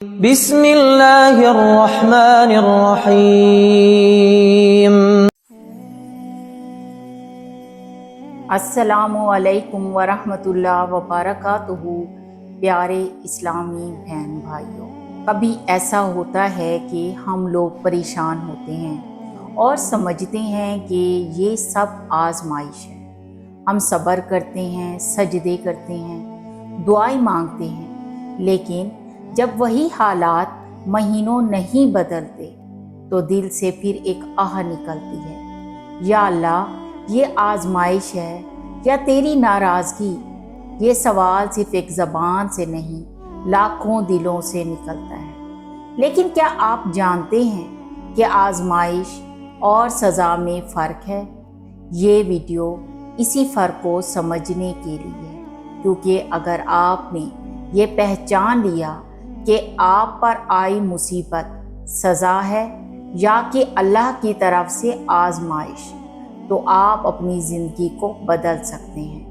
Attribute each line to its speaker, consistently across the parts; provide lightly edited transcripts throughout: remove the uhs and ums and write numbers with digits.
Speaker 1: بسم اللہ الرحمن الرحیم۔
Speaker 2: السلام علیکم ورحمۃ اللہ وبرکاتہ۔ پیارے اسلامی بہن بھائیوں، کبھی ایسا ہوتا ہے کہ ہم لوگ پریشان ہوتے ہیں اور سمجھتے ہیں کہ یہ سب آزمائش ہے۔ ہم صبر کرتے ہیں، سجدے کرتے ہیں، دعائیں مانگتے ہیں، لیکن جب وہی حالات مہینوں نہیں بدلتے تو دل سے پھر ایک آہ نکلتی ہے، یا اللہ یہ آزمائش ہے یا تیری ناراضگی؟ یہ سوال صرف ایک زبان سے نہیں، لاکھوں دلوں سے نکلتا ہے۔ لیکن کیا آپ جانتے ہیں کہ آزمائش اور سزا میں فرق ہے؟ یہ ویڈیو اسی فرق کو سمجھنے کے لیے ہے، کیونکہ اگر آپ نے یہ پہچان لیا کہ آپ پر آئی مصیبت سزا ہے یا کہ اللہ کی طرف سے آزمائش، تو آپ اپنی زندگی کو بدل سکتے ہیں۔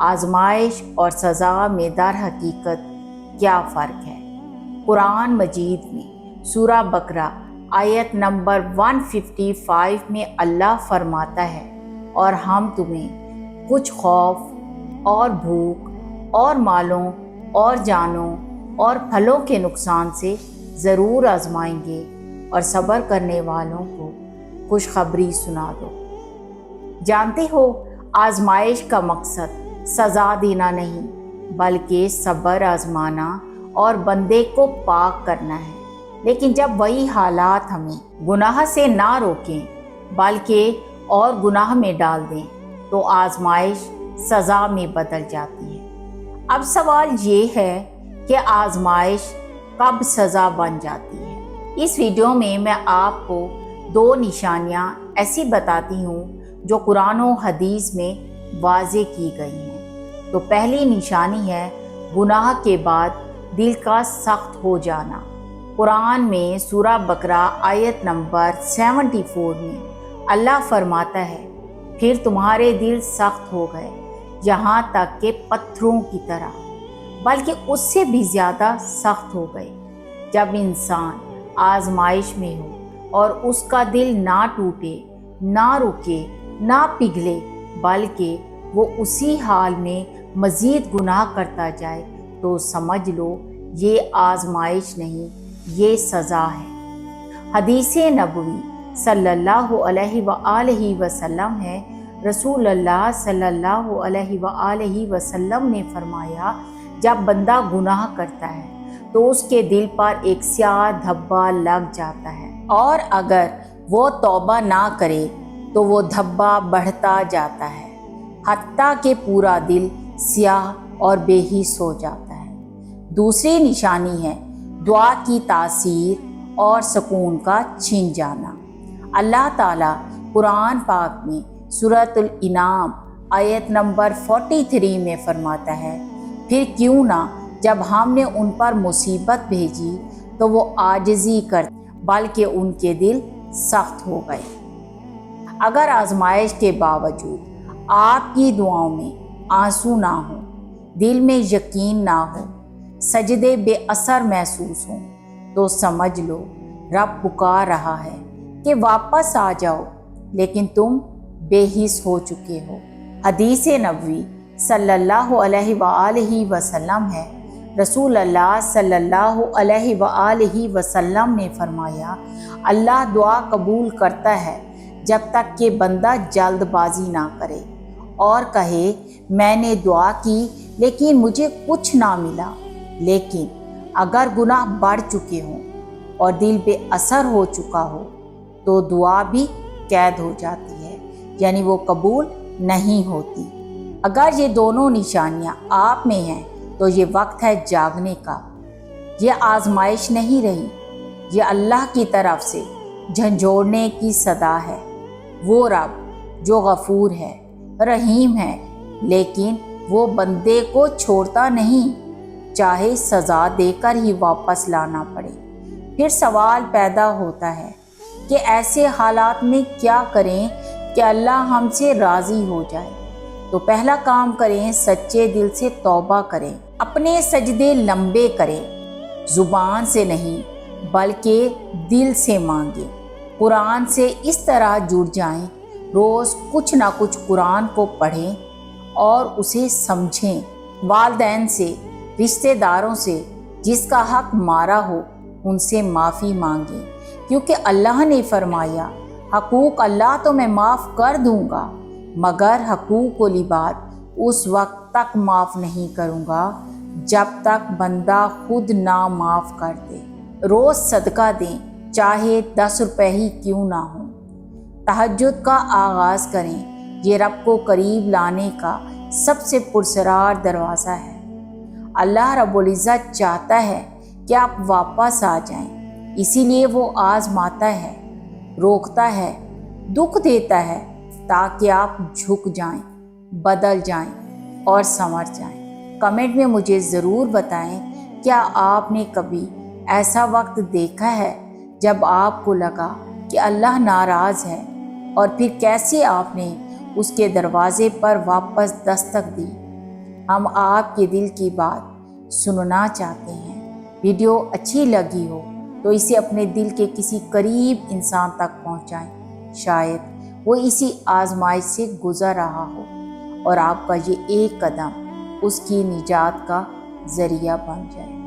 Speaker 2: آزمائش اور سزا میں در حقیقت کیا فرق ہے؟ قرآن مجید میں سورہ بقرہ آیت نمبر 155 میں اللہ فرماتا ہے، اور ہم تمہیں کچھ خوف اور بھوک اور مالوں اور جانوں اور پھلوں کے نقصان سے ضرور آزمائیں گے، اور صبر کرنے والوں کو خوشخبری سنا دو۔ جانتے ہو، آزمائش کا مقصد سزا دینا نہیں، بلکہ صبر آزمانا اور بندے کو پاک کرنا ہے۔ لیکن جب وہی حالات ہمیں گناہ سے نہ روکیں بلکہ اور گناہ میں ڈال دیں تو آزمائش سزا میں بدل جاتی ہے۔ اب سوال یہ ہے کہ آزمائش کب سزا بن جاتی ہے؟ اس ویڈیو میں آپ کو 2 نشانیاں ایسی بتاتی ہوں جو قرآن و حدیث میں واضح کی گئی ہیں۔ تو پہلی نشانی ہے گناہ کے بعد دل کا سخت ہو جانا۔ قرآن میں سورہ بقرہ آیت نمبر 74 میں اللہ فرماتا ہے، پھر تمہارے دل سخت ہو گئے یہاں تک کہ پتھروں کی طرح، بلکہ اس سے بھی زیادہ سخت ہو گئے۔ جب انسان آزمائش میں ہو اور اس کا دل نہ ٹوٹے، نہ رکے، نہ پگھلے، بلکہ وہ اسی حال میں مزید گناہ کرتا جائے، تو سمجھ لو یہ آزمائش نہیں، یہ سزا ہے۔ حدیث نبوی صلی اللہ علیہ وآلہ وسلم ہے، رسول اللہ صلی اللہ علیہ وآلہ وسلم نے فرمایا، جب بندہ گناہ کرتا ہے تو اس کے دل پر ایک سیاہ دھبا لگ جاتا ہے، اور اگر وہ توبہ نہ کرے تو وہ دھبا بڑھتا جاتا ہے، حتیٰ کہ پورا دل سیاہ اور بے حس ہو جاتا ہے۔ دوسری نشانی ہے دعا کی تاثیر اور سکون کا چھن جانا۔ اللہ تعالیٰ قرآن پاک میں سورۃ الانعام آیت نمبر 43 میں فرماتا ہے، پھر کیوں نہ جب ہم نے ان پر مصیبت بھیجی تو وہ عاجزی کرتے بلکہ ان کے دل سخت ہو گئے۔ اگر آزمائش کے باوجود آپ کی دعاؤں میں آنسو نہ ہوں، دل میں یقین نہ ہو، سجدے بے اثر محسوس ہوں، تو سمجھ لو رب پکار رہا ہے کہ واپس آ جاؤ، لیکن تم بے حس ہو چکے ہو۔ حدیث نبوی صلی اللہ علیہ وآلہ وسلم ہے، رسول اللہ صلی اللہ علیہ وآلہ وسلم نے فرمایا، اللہ دعا قبول کرتا ہے جب تک کہ بندہ جلد بازی نہ کرے اور کہے میں نے دعا کی لیکن مجھے کچھ نہ ملا۔ لیکن اگر گناہ بڑھ چکے ہوں اور دل بے اثر ہو چکا ہو تو دعا بھی قید ہو جاتی ہے، یعنی وہ قبول نہیں ہوتی۔ اگر یہ دونوں نشانیاں آپ میں ہیں تو یہ وقت ہے جاگنے کا۔ یہ آزمائش نہیں رہی، یہ اللہ کی طرف سے جھنجھوڑنے کی صدا ہے۔ وہ رب جو غفور ہے، رحیم ہے، لیکن وہ بندے کو چھوڑتا نہیں، چاہے سزا دے کر ہی واپس لانا پڑے۔ پھر سوال پیدا ہوتا ہے کہ ایسے حالات میں کیا کریں کہ اللہ ہم سے راضی ہو جائے؟ تو پہلا کام کریں، سچے دل سے توبہ کریں، اپنے سجدے لمبے کریں، زبان سے نہیں بلکہ دل سے مانگیں۔ قرآن سے اس طرح جڑ جائیں، روز کچھ نہ کچھ قرآن کو پڑھیں اور اسے سمجھیں۔ والدین سے، رشتہ داروں سے جس کا حق مارا ہو ان سے معافی مانگیں، کیونکہ اللہ نے فرمایا حقوق اللہ تو میں معاف کر دوں گا مگر حقوق العباد اس وقت تک معاف نہیں کروں گا جب تک بندہ خود نہ معاف کر دے۔ روز صدقہ دیں چاہے 10 روپے ہی کیوں نہ ہوں۔ تہجد کا آغاز کریں، یہ رب کو قریب لانے کا سب سے پراسرار دروازہ ہے۔ اللہ رب العزت چاہتا ہے کہ آپ واپس آ جائیں، اسی لیے وہ آزماتا ہے، روکتا ہے، دکھ دیتا ہے تاکہ آپ جھک جائیں، بدل جائیں اور سنور جائیں۔ کمنٹ میں مجھے ضرور بتائیں، کیا آپ نے کبھی ایسا وقت دیکھا ہے جب آپ کو لگا کہ اللہ ناراض ہے، اور پھر کیسے آپ نے اس کے دروازے پر واپس دستک دی؟ ہم آپ کے دل کی بات سننا چاہتے ہیں۔ ویڈیو اچھی لگی ہو تو اسے اپنے دل کے کسی قریب انسان تک پہنچائیں، شاید وہ اسی آزمائش سے گزر رہا ہو اور آپ کا یہ ایک قدم اس کی نجات کا ذریعہ بن جائے۔